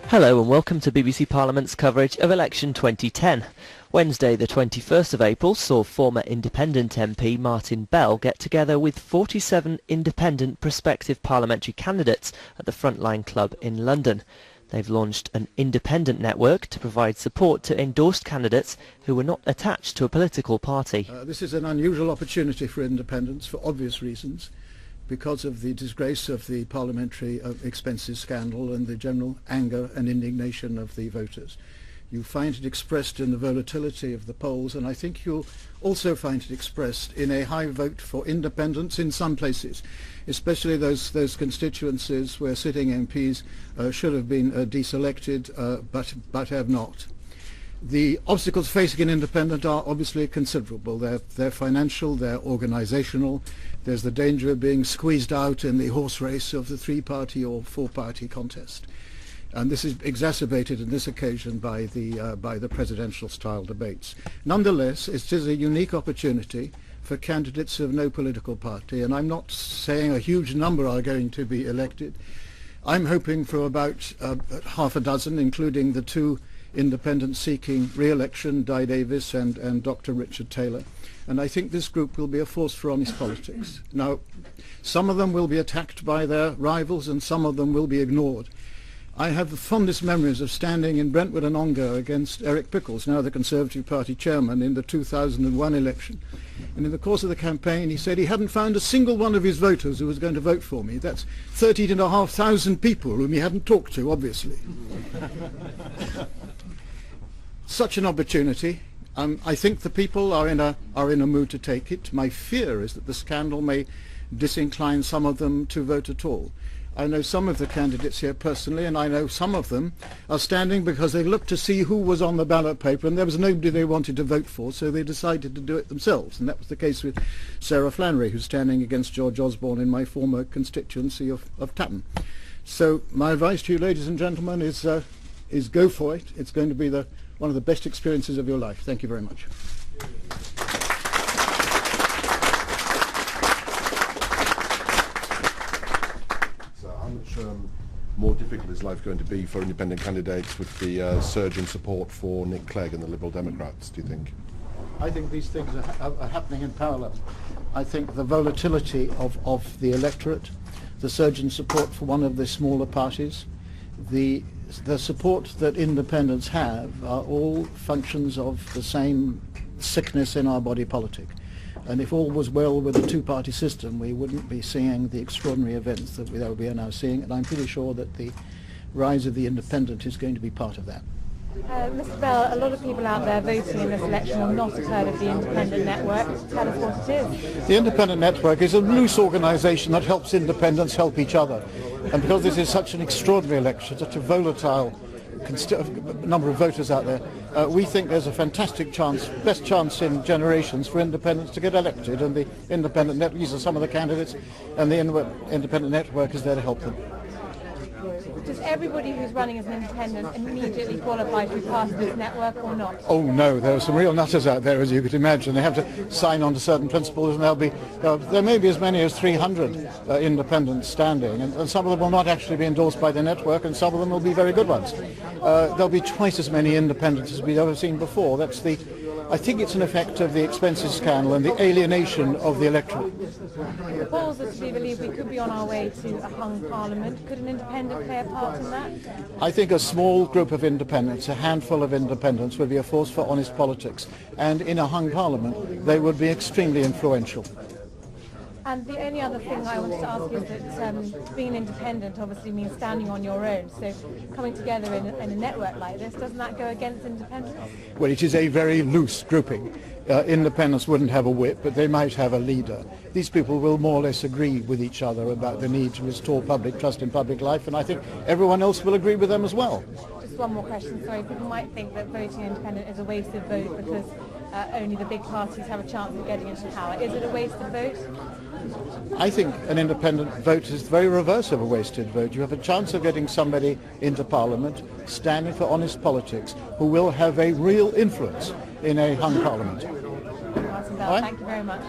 Hello and welcome to BBC Parliament's coverage of election 2010. Wednesday the 21st of April saw former Independent MP Martin Bell get together with 47 independent prospective parliamentary candidates at the Frontline Club in London. They've launched an independent network to provide support to endorsed candidates who were not attached to a political party. This is an unusual opportunity for independents for obvious reasons, because of the disgrace of the parliamentary expenses scandal and the general anger and indignation of the voters. You find it expressed in the volatility of the polls, and I think you'll also find it expressed in a high vote for independence in some places, especially those constituencies where sitting MPs should have been deselected but have not. The obstacles facing an independent are obviously considerable. They're financial, they're organisational. There's the danger of being squeezed out in the horse race of the three-party or four-party contest. And this is exacerbated on this occasion by the presidential-style debates. Nonetheless, it is a unique opportunity for candidates of no political party, and I'm not saying a huge number are going to be elected. I'm hoping for about half a dozen, including the two independents seeking re-election, Di Davis and Dr. Richard Taylor. And I think this group will be a force for honest politics. Now, some of them will be attacked by their rivals and some of them will be ignored. I have the fondest memories of standing in Brentwood and Ongar against Eric Pickles, now the Conservative Party chairman, in the 2001 election. And in the course of the campaign he said he hadn't found a single one of his voters who was going to vote for me. That's 13,500 people whom he hadn't talked to, obviously. Such an opportunity. I think the people are in a mood to take it. My fear is that the scandal may disincline some of them to vote at all. I know some of the candidates here personally, and I know some of them are standing because they looked to see who was on the ballot paper, and there was nobody they wanted to vote for, so they decided to do it themselves. And that was the case with Sarah Flannery, who's standing against George Osborne in my former constituency of Tatton. So my advice to you, ladies and gentlemen, is go for it. It's going to be one of the best experiences of your life. Thank you very much. So how much more difficult is life going to be for independent candidates with the surge in support for Nick Clegg and the Liberal Democrats, do you think? I think these things are happening in parallel. I think the volatility of the electorate, the surge in support for one of the smaller parties, the support that independents have are all functions of the same sickness in our body politic. And if all was well with a two-party system, we wouldn't be seeing the extraordinary events that we are now seeing, and I'm pretty sure that the rise of the independent is going to be part of that. Mr. Bell, a lot of people out there voting in this election will not have heard of the Independent Network. Tell us what it is. The Independent Network is a loose organisation that helps independents help each other. And because this is such an extraordinary election, such a volatile number of voters out there, we think there's a fantastic chance, best chance in generations, for independents to get elected. And the Independent Network, these are some of the candidates, and the Independent Network is there to help them. Does everybody who's running as an independent immediately qualify to be part of this network or not? Oh no, there are some real nutters out there, as you could imagine. They have to sign on to certain principles, and there may be as many as 300 independents standing, and some of them will not actually be endorsed by the network, and some of them will be very good ones. There'll be twice as many independents as we've ever seen before. I think it's an effect of the expenses scandal and the alienation of the electorate. The polls actually believe we could be on our way to a hung parliament. Could an independent play a part in that? I think a small group of independents, a handful of independents, would be a force for honest politics. And in a hung parliament, they would be extremely influential. And the only other thing I wanted to ask is that being independent obviously means standing on your own. So coming together in a network like this, doesn't that go against independence? Well, it is a very loose grouping. Independents wouldn't have a whip, but they might have a leader. These people will more or less agree with each other about the need to restore public trust in public life, and I think everyone else will agree with them as well. Just one more question, sorry. People might think that voting independent is a wasted vote because only the big parties have a chance of getting into power. Is it a wasted vote? I think an independent vote is the very reverse of a wasted vote. You have a chance of getting somebody into Parliament standing for honest politics who will have a real influence in a hung Parliament. Martin Bell, right? Thank you very much.